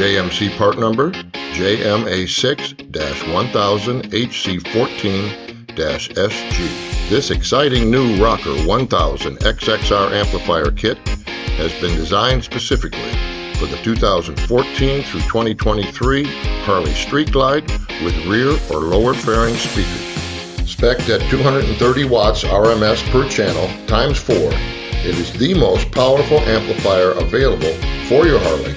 JMC part number JMA6-1000HC14-SG. This exciting new ROKKER 1000 XXR amplifier kit has been designed specifically for the 2014 through 2023 Harley StreetGlide with rear or lower fairing speakers. Spec'd at 230 watts RMS per channel times 4, it is the most powerful amplifier available for your Harley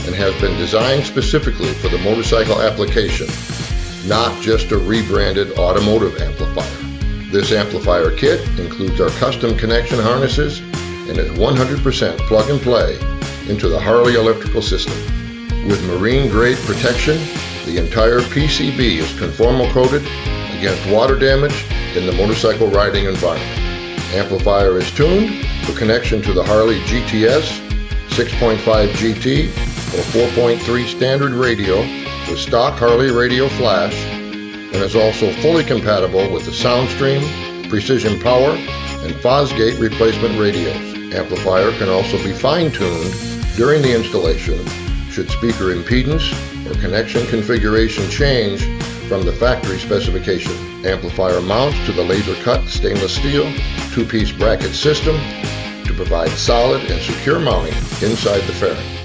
and has been designed specifically for the motorcycle application, not just a rebranded automotive amplifier. This amplifier kit includes our custom connection harnesses and is 100% plug and play into the Harley electrical system. With marine grade protection, the entire PCB is conformal coated against water damage in the motorcycle riding environment. Amplifier is tuned for connection to the Harley GTS 6.5 GT or 4.3 standard radio with Stock Harley Radio Flash, and is also fully compatible with the Sound Stream, Precision Power, and Fosgate replacement radios. Amplifier can also be fine-tuned during the installation should speaker impedance or connection configuration change from the factory specification. Amplifier mounts to the laser-cut stainless steel 2-piece bracket system to provide solid and secure mounting inside the fairing.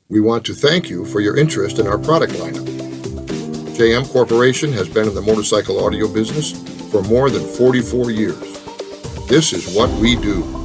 We want to thank you for your interest in our product lineup. JM Corporation has been in the motorcycle audio business for more than 44 years. This is what we do.